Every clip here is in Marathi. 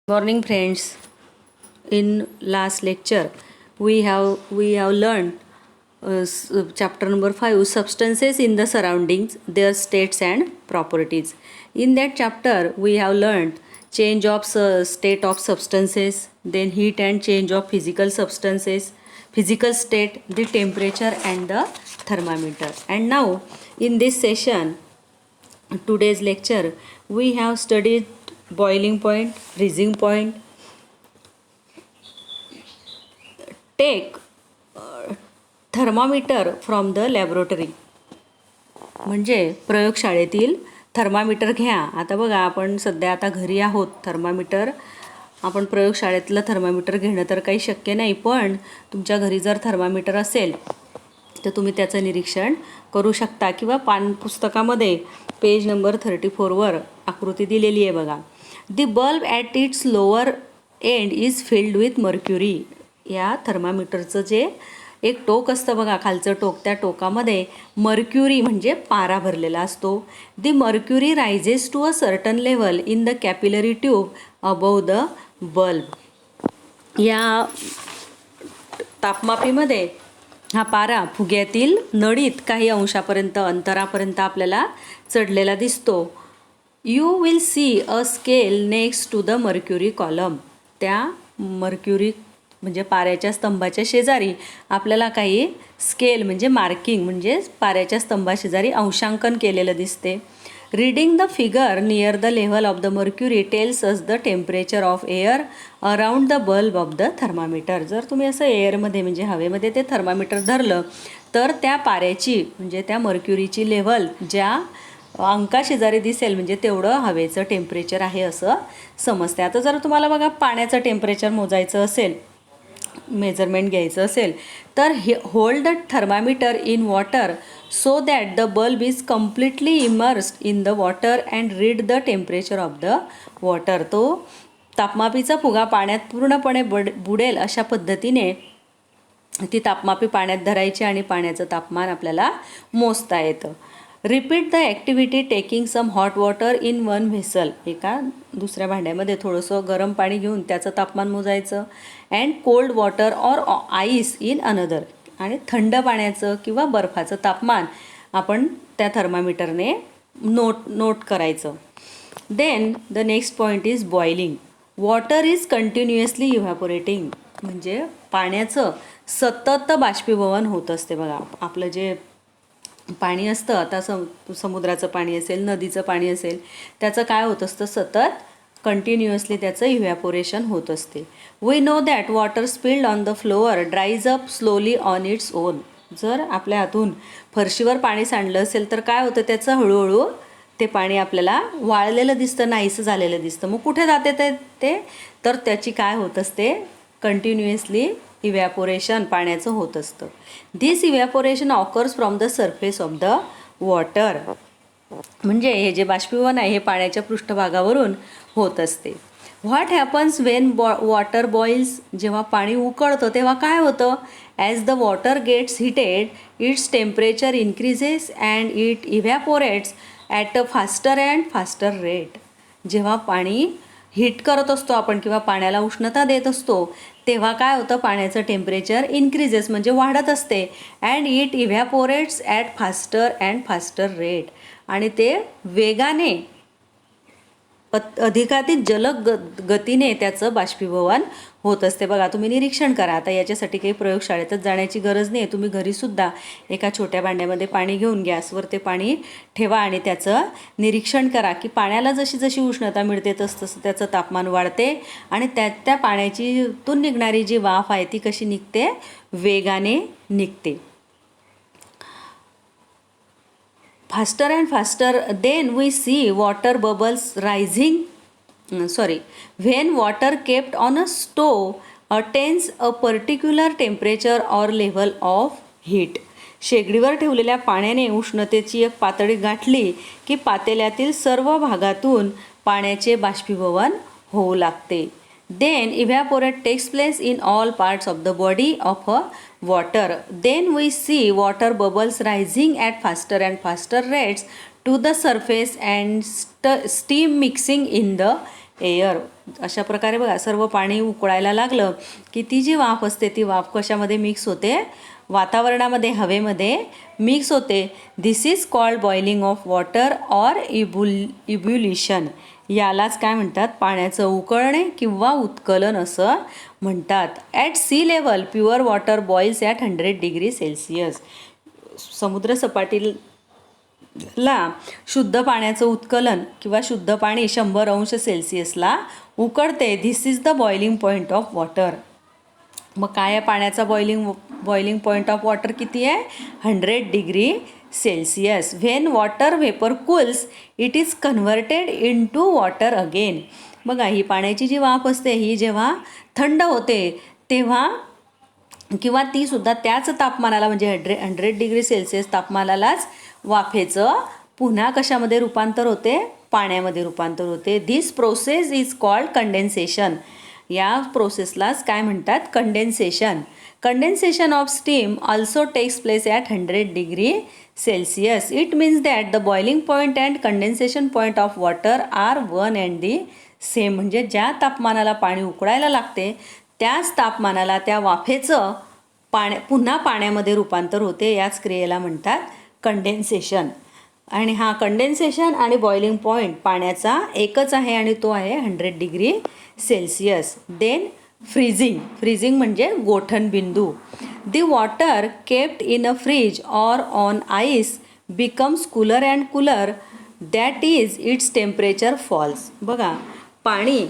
Morning friends. In last lecture we have learned chapter number 5, substances in the surroundings, their states and properties. In that chapter we have learned change of state of substances, then heat and change of physical substances, physical state, the temperature and the thermometer. And now in this session, today's lecture, we have studied boiling point, freezing point. Take thermometer from the laboratory, म्हणजे प्रयोगशाळेतील थर्मामीटर घ्या. आता बघा, आपण सध्या आता घरी आहोत. थर्मामीटर आपण प्रयोगशाळेतलं थर्मामीटर घेणं तर काही शक्य नाही, पण तुमच्या घरी जर थर्मामीटर असेल तर तुम्ही त्याचं निरीक्षण करू शकता. किंवा पुस्तकामध्ये पेज नंबर 34वर आकृती दिलेली आहे बघा. The bulb at its lower end is filled with mercury. या थर्मामीटरचं जे एक टोक असतं बघा, खालचं टोक, त्या टोकामध्ये मर्क्युरी म्हणजे पारा भरलेला असतो. The mercury rises to a certain level in the capillary tube above the bulb. या तापमापीमध्ये हा पारा फुग्यातील नळीत काही अंशापर्यंत अंतरापर्यंत आपल्याला चढलेला दिसतो. You will see a scale next to the mercury column. त्या मर्क्युरी म्हणजे पाऱ्याच्या स्तंभाच्या शेजारी आपल्याला काही स्केल म्हणजे मार्किंग म्हणजे पाऱ्याच्या स्तंभाशेजारी अंशांकन केलेलं दिसते. Reading the figure near the level of the mercury tells us the temperature of air around the bulb of the thermometer. जर तुम्ही असं एअरमध्ये म्हणजे हवेमध्ये ते थर्मामीटर धरलं तर त्या पाऱ्याची म्हणजे त्या मर्क्युरीची लेव्हल ज्या अंकाशेजारी दिसेल म्हणजे तेवढं हवेचं टेम्परेचर आहे असं समजते. आता जर तुम्हाला बघा पाण्याचं टेम्परेचर मोजायचं असेल, मेजरमेंट घ्यायचं असेल, तर hold the thermometer in water so that the bulb is completely immersed in the water and read the temperature of the water. तो तापमापीचा फुगा पाण्यात पूर्णपणे बुडेल अशा पद्धतीने ती तापमापी पाण्यात धरायची आणि पाण्याचं तापमान आपल्याला मोजता येतं. Repeat the activity taking some hot water in one vessel. एका दुसऱ्या भांड्यामध्ये थोडंसं गरम पाणी घेऊन त्याचं तापमान मोजायचं. And cold water or ice in another. आणि थंड पाण्याचं किंवा बर्फाचं तापमान आपण त्या थर्मामीटरने नोट करायचं. Then the next point is boiling. Water is continuously evaporating. म्हणजे पाण्याचं सतत बाष्पीभवन होत असते बघा. आपलं जे पाणी असतं, आता समुद्राचं पाणी असेल, नदीचं पाणी असेल, त्याचं काय होत असतं, सतत कंटिन्युअसली त्याचं इव्हॅपोरेशन होत असते. We know that water spilled on the floor dries up slowly on its own. जर आपल्या हातून फरशीवर पाणी सांडलं असेल तर काय होतं, त्याचं हळूहळू ते पाणी आपल्याला वाळलेलं दिसतं, नाहीसं झालेलं दिसतं. मग कुठे जाते ते तर त्याची काय होत असते, कंटिन्युअसली इव्हॅपोरेशन पाण्याचं होत असतं. This evaporation occurs from the surface of the water. म्हणजे हे जे बाष्पीभवन आहे हे पाण्याच्या पृष्ठभागावरून होत असते. What happens when water boils. जेव्हा पाणी उकळतं तेव्हा काय होतं, as the water gets heated its temperature increases and it evaporates at a faster and faster rate. जेव्हा पाणी हीट करत असतो आपण किंवा पाण्याला उष्णता देत असतो तेव्हा काय होतं, पाण्याचं टेम्परेचर इन्क्रीजेस म्हणजे वाढत असते. And it evaporates at faster and faster rate. आणि ते वेगाने अधिकाधिक जलद गतीने त्याचं बाष्पीभवन होत असते बघा. तुम्ही निरीक्षण करा. आता याच्यासाठी काही प्रयोगशाळेतच जाण्याची गरज नाही. तुम्ही घरीसुद्धा एका छोट्या भांड्यामध्ये पाणी घेऊन गॅसवर ते पाणी ठेवा आणि त्याचं निरीक्षण करा की पाण्याला जशी जशी उष्णता मिळते तसं त्याचं तापमान वाढते आणि त्या पाण्यातून निघणारी जी वाफ आहे ती कशी निघते, वेगाने निघते. Faster and faster. Then we see water bubbles rising. When water kept on a stove attains a particular temperature or level of heat. शेगडीवर ठेवलेल्या पाण्याने उष्णतेची एक पातळी गाठली की पातेल्यातील सर्व भागातून पाण्याचे बाष्पीभवन होऊ लागते. Then evaporate takes place in all parts of the body of a water. Then we see water bubbles rising at faster and faster rates to the surface and steam mixing in the air. अशा प्रकारे बघा सर्व पाणी उकळायला लागलं की ती जी वाफ असते ती वाफ कशामध्ये मिक्स होते, वातावरणामध्ये, हवेमध्ये मिक्स होते. This is called boiling of water or ebullition. यालाच काय म्हणतात, पाण्याचं उकळणे किंवा उत्कलन असं म्हणतात. At sea level pure water boils at 100 degree Celsius. समुद्रसपाटीला शुद्ध पाण्याचं उत्कलन किंवा शुद्ध पाणी 100 अंश सेल्सिअसला उकळते. This is the boiling point of water. मग काय आहे पाण्याचा बॉइलिंग पॉईंट ऑफ वॉटर किती आहे, 100 degree Celsius. When water vapour cools it is converted into water again. बघा ही पाण्याची जी वाफ असते ही जेव्हा थंड होते तेव्हा, किंवा तीसुद्धा त्याच तापमानाला म्हणजे 100 डिग्री सेल्सिअस तापमानालाच वाफेचं पुन्हा कशामध्ये रूपांतर होते, पाण्यामध्ये रूपांतर होते. This process is called condensation. या प्रोसेसलाच काय म्हणतात, condensation. Condensation of steam also takes place at 100 degree Celsius. It means that the boiling point and condensation point of water are one and the same. म्हणजे ज्या तापमानाला पाणी उकळायला लागते त्याच तापमानाला त्या वाफेचं पुन्हा पाण्यामध्ये रूपांतर होते. याच क्रियेला म्हणतात कंडेन्सेशन. आणि हा कंडेन्सेशन आणि बॉइलिंग पॉईंट पाण्याचा एकच आहे आणि तो आहे 100 डिग्री सेल्सिअस. देन फ्रीजिंग म्हणजे गोठणबिंदू. The water kept in a fridge or on ice becomes cooler and cooler, that is its temperature falls. बघा पाणी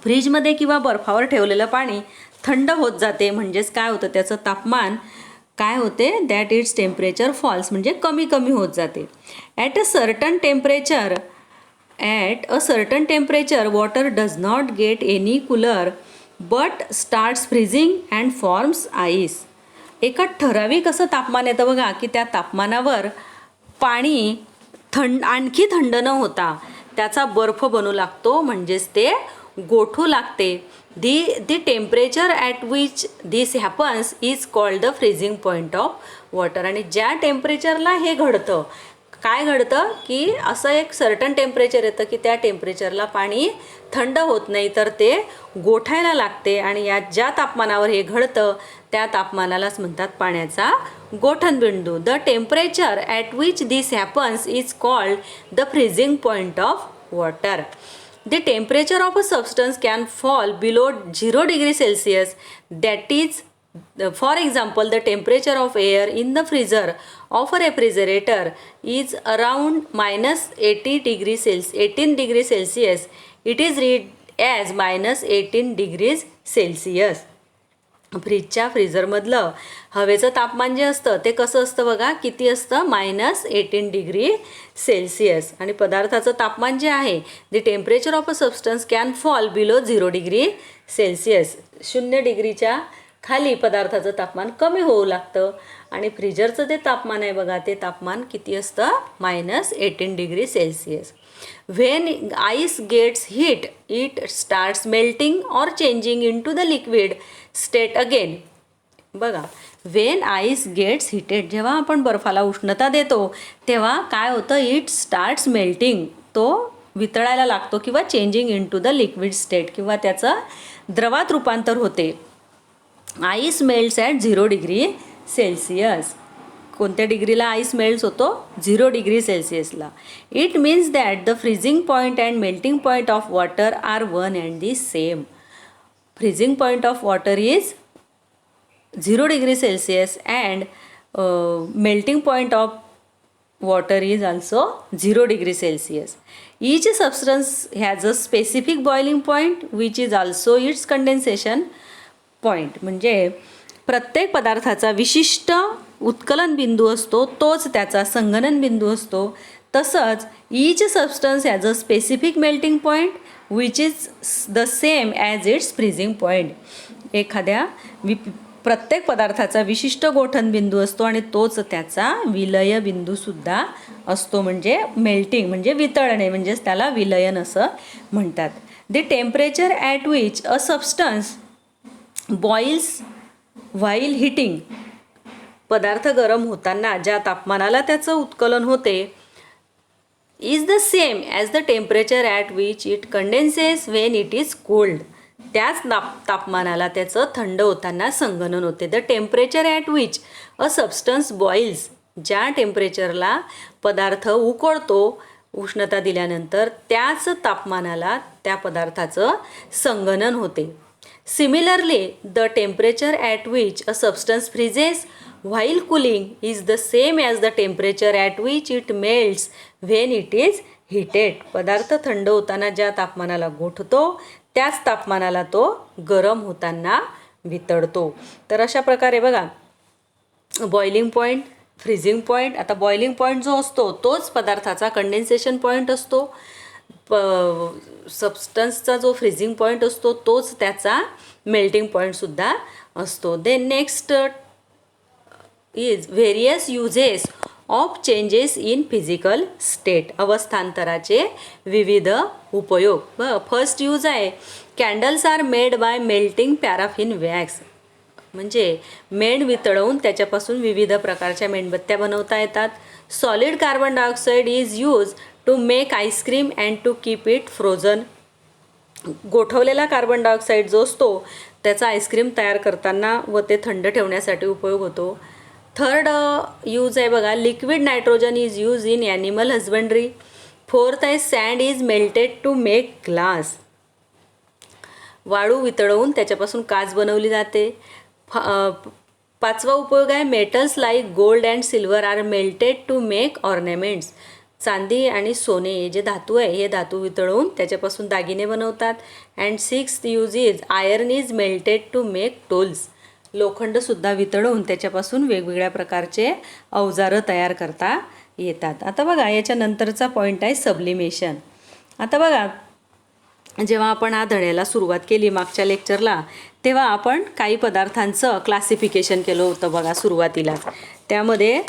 फ्रीजमध्ये किंवा बर्फावर ठेवलेलं पाणी थंड होत जाते. म्हणजेच काय होतं, त्याचं तापमान काय होते, दॅट इट्स टेम्परेचर फॉल्स म्हणजे कमी कमी होत जाते. At a certain temperature water does not get any cooler but starts freezing and forms ice. एका ठराविक असं तापमान येतं बघा की त्या तापमानावर पाणी आणखी थंड न होता त्याचा बर्फ बनू लागतो, म्हणजेच ते गोठू लागते. The temperature at which this happens is called the freezing point of water. आणि ज्या टेम्परेचरला हे घडतं, काय घडतं की असं एक सर्टन टेम्परेचर येतं की त्या टेम्परेचरला पाणी थंड होत नाही तर ते गोठायला लागते. आणि या ज्या तापमानावर हे घडतं त्या तापमानालाच म्हणतात पाण्याचा गोठणबिंदू. The temperature at which this happens is called the freezing point of water. The temperature of a substance can fall below 0 degree Celsius. That is, for example, the temperature of air in the freezer of a refrigerator is around minus 18 degrees Celsius. It is read as minus 18 degrees Celsius. फ्रीजच्या फ्रीझरमधलं हवेचं तापमान जे असतं ते कसं असतं बघा, किती असतं, -18 डिग्री सेल्सिअस. आणि पदार्थाचं तापमान जे आहे, the temperature of a substance can fall below 0 degree Celsius. 0 डिग्रीच्या खाली पदार्थाचं तापमान कमी होऊ लागतं. आणि फ्रीजरचं जे तापमान आहे बघा ते तापमान किती असतं, -18 degree Celsius. When ice gets heat, it starts melting or changing into the liquid state again. बघा, when ice gets heated, जेव्हा आपण बर्फाला उष्णता देतो तेव्हा काय होतं, इट स्टार्ट्स मेल्टिंग, तो वितळायला लागतो किंवा changing into the liquid state किंवा त्याचं द्रवात रूपांतर होते. Ice melts at 0 degree Celsius. कोणत्या डिग्रीला आईस मेल्ट्स होतो, 0 डिग्री सेल्सिअसला. It means that the freezing point and melting point of water are one and the same. Freezing point of water is 0 degree Celsius and melting point of water is also 0 degree Celsius. Each substance has a specific boiling point which is also its condensation point. म्हणजे प्रत्येक पदार्थाचा विशिष्ट उत्कलन बिंदू असतो, तोच त्याचा संगणन बिंदू असतो. तसंच each substance has a specific melting point which is the same as its freezing point. एखाद्या प्रत्येक पदार्थाचा विशिष्ट गोठण बिंदू असतो आणि तोच त्याचा विलय बिंदूसुद्धा असतो. म्हणजे मेल्टिंग म्हणजे वितळणे, म्हणजेच त्याला विलयन असं म्हणतात. The temperature at which a substance boils while heating. पदार्थ गरम होताना ज्या तापमानाला त्याचं उत्कलन होते is the same as the temperature at which it condenses when it is cold. त्याच तापमानाला त्याचं थंड होताना संगणन होते. The temperature at which a substance boils, ज्या टेम्परेचरला पदार्थ उकळतो उष्णता दिल्यानंतर, त्याच तापमानाला त्या पदार्थाचं संगणन होते. Similarly the temperature at which a substance freezes while cooling is the same as the temperature at which it melts when it is heated. पदार्थ थंड होताना ज्या तापमानाला गोठतो त्याच तापमानाला तो गरम होताना वितळतो. तर अशा प्रकारे बघा, बॉइलिंग पॉईंट, फ्रीजिंग पॉईंट. आता बॉइलिंग पॉईंट जो असतो तोच पदार्थाचा कंडेन्सेशन पॉईंट असतो. सबस्टन्सचा जो फ्रीजिंग पॉईंट असतो तोच त्याचा मेल्टिंग पॉईंटसुद्धा असतो. Then next is various uses of changes in physical state. अवस्थांतराचे विविध उपयोग. फर्स्ट यूज आहे candles are made by melting paraffin wax. म्हणजे मेण वितळवून त्याच्यापासून विविध प्रकारच्या मेणबत्त्या बनवता येतात. Solid carbon dioxide is use to make ice cream and to keep it frozen. गोठवलेला कार्बन डायऑक्साईड जो असतो त्याचा आईस्क्रीम तयार करताना व ते थंड ठेवण्यासाठी उपयोग होतो. थर्ड यूज आहे बघा, liquid nitrogen is use in animal husbandry. Fourth आहे sand is melted to make glass. वाळू वितळवून त्याच्यापासून काच बनवली जाते. पाचवा उपयोग आहे metals like gold and silver are melted to make ornaments. चांदी आणि सोने हे जे धातू आहे हे धातू वितळवून त्याच्यापासून दागिने बनवतात. And sixth use is iron is melted to make tools. लोखंडसुद्धा वितळवून त्याच्यापासून वेगवेगळ्या प्रकारचे अवजारं तयार करता येतात. आता बघा याच्यानंतरचा पॉईंट आहे सब्लिमेशन. आता बघा, जेव्हा आपण हा धड्याला सुरुवात केली मागच्या लेक्चरला, तेव्हा आपण काही पदार्थांचं क्लासिफिकेशन केलं होतं बघा सुरुवातीला. त्यामध्ये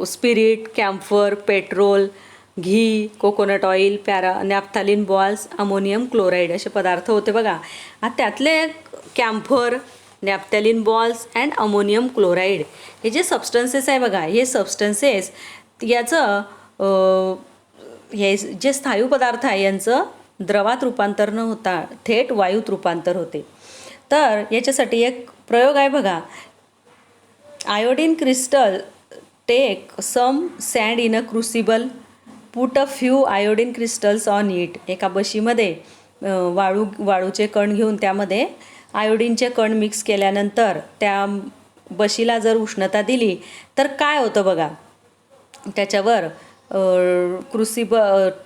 स्पिरिट, कॅम्फर, पेट्रोल, घी, coconut oil, naphthalene balls, ammonium chloride असे पदार्थ होते बघा. आता त्यातले camphor, naphthalene balls and ammonium chloride हे जे सबस्टन्सेस आहे बघा, हे सबस्टन्सेस याचं हे जे स्थायू पदार्थ आहे यांचं द्रवात रूपांतर न होता थेट वायूत रूपांतर होते. तर याच्यासाठी एक प्रयोग आहे बघा. Iodine crystal take some sand in a crucible, put a few iodine crystals on it. एका बशीमध्ये वाळूचे कण घेऊन त्यामध्ये आयोडीनचे कण मिक्स केल्यानंतर त्या बशीला जर उष्णता दिली तर काय होतं बघा. त्याच्यावर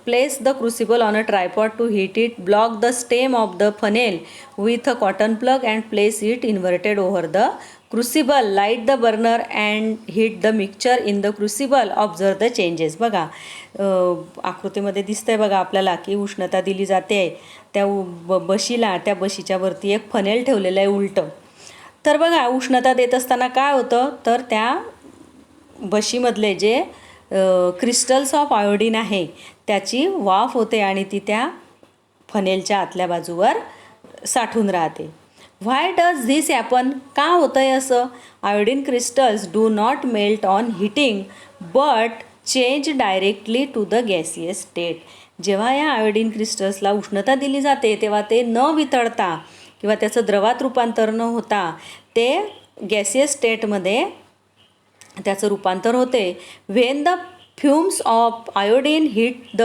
place the crucible on a tripod to heat it, block the stem of the funnel with a cotton plug and place it inverted over the crucible, light the burner and heat the mixture in the crucible, observe the changes. बघा आकृतीमध्ये दिसतंय बघा आपल्याला की उष्णता दिली जाते त्या बशीला, त्या बशीच्या वरती एक फनेल ठेवलेलं आहे उलटं. तर बघा उष्णता देत असताना काय होतं, तर त्या बशीमधले जे क्रिस्टल्स ऑफ आयोडीन आहे त्याची वाफ होते आणि ती त्या फनेलच्या आतल्या बाजूवर साठून राहते. Why does this happen? का होतं आहे असं? Iodine crystals do not melt on heating but change directly to the gaseous state. जेव्हा या आयोडीन क्रिस्टल्सला उष्णता दिली जाते तेव्हा ते न वितळता किंवा त्याचं द्रवात रूपांतर न होता ते गॅसियस स्टेटमध्ये त्याचं रूपांतर होते. When the fumes of iodine hit the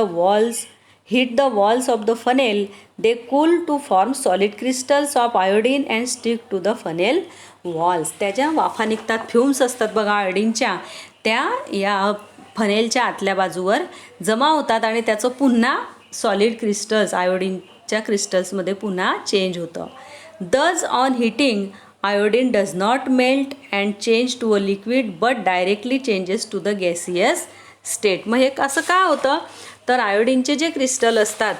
walls of the funnel they cool to form solid crystals of iodine and stick to the funnel walls. त्याच्या वाफा निघतात, फ्युम्स असतात बघा आयोडीनच्या, त्या या फनेलच्या आतल्या बाजूवर जमा होतात आणि त्याचं पुन्हा सॉलिड क्रिस्टल्स आयोडीनच्या क्रिस्टल्समध्ये पुन्हा चेंज होतं. Thus on heating iodine does not melt and change to a liquid but directly changes to the gaseous state. मग हे असं का होतं, तर आयोडीनचे जे क्रिस्टल असतात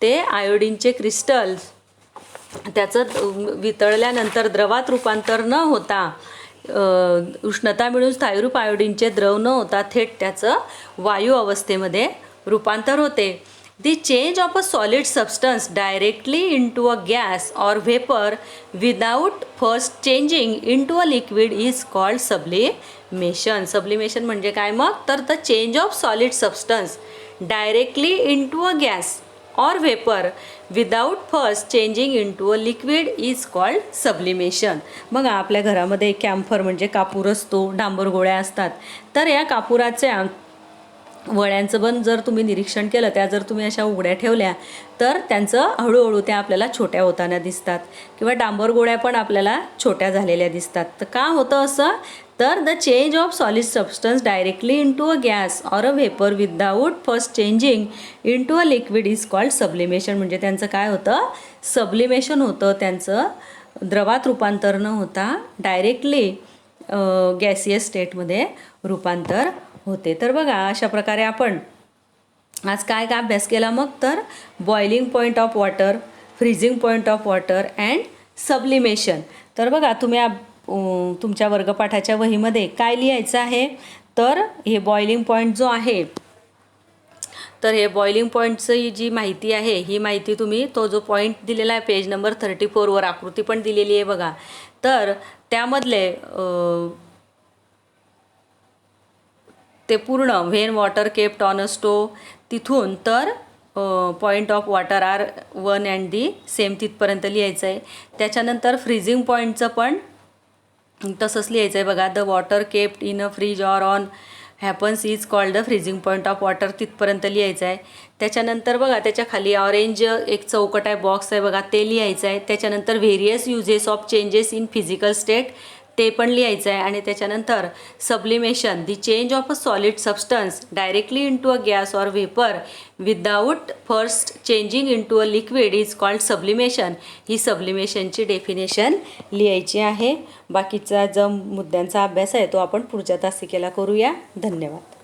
ते आयोडीनचे क्रिस्टल्स त्याचं वितळल्यानंतर द्रवात रूपांतर न होता उष्णता मिळून स्थायीरूप आयोडीनचे द्रव न होता थेट त्याचं वायू अवस्थेमध्ये रूपांतर होते. The change of a solid substance directly into a gas or vapor without first changing into a liquid is called sublimation. Sublimation म्हणजे काय मग? तर the change of solid substance directly into a gas or vapor without first changing into a liquid is called sublimation. मग आपल्या घरामध्ये कॅम्फर म्हणजे कापूर असतो, डांबर गोळ्या असतात. तर या कापुराच्या वळ्यांचं पण जर तुम्ही निरीक्षण केलं, त्या जर तुम्ही अशा उघड्या ठेवल्या तर त्यांचं हळूहळू त्या आपल्याला छोट्या होताना दिसतात किंवा डांबर गोळ्या पण आपल्याला छोट्या झालेल्या दिसतात. तर का होतं असं? तर the change of solid substance directly into a gas or a vapour without first changing into a liquid is called sublimation. म्हणजे त्यांचं काय होतं? सबलिमेशन होतं. त्यांचं द्रवात रूपांतर न होता डायरेक्टली गॅसियस स्टेटमध्ये रूपांतर होते. तर बघा अशा प्रकारे आपण आज काय काय अभ्यास केला मग? तर boiling point of water, freezing point of water and sublimation. तर बघा तुम्ही तुमच्या वर्गपाठाच्या वहीमध्ये काय लिहायचं आहे? तर हे बॉइलिंग पॉईंट जो आहे, तर हे बॉइलिंग पॉईंटची जी माहिती आहे, ही माहिती तुम्ही तो जो पॉईंट दिलेला आहे पेज नंबर 34 आकृती पण दिलेली आहे बघा. तर त्यामधले ते पूर्ण when water kept on a stove तिथून तर point of water are 1 and the same तिथपर्यंत लिहायचं आहे. त्याच्यानंतर फ्रीजिंग पॉईंटचं पण तसंच लिहायचं आहे बघा. The water kept in a fridge or on happens is called the freezing point of water तिथपर्यंत लिहायचं आहे. त्याच्यानंतर बघा त्याच्या खाली ऑरेंज एक चौकट आहे, बॉक्स आहे बघा, ते लिहायचं आहे. त्याच्यानंतर various uses of changes in physical state ते पण लिहायचं आहे. आणि त्याच्यानंतर sublimation, the change of a solid substance directly into a gas or vapour without first changing into a liquid is called sublimation. ही सबलिमेशनची डेफिनेशन लिहायची आहे. बाकीचा जो मुद्द्यांचा अभ्यास आहे तो आपण पुढच्या तासिकेला करूया. धन्यवाद.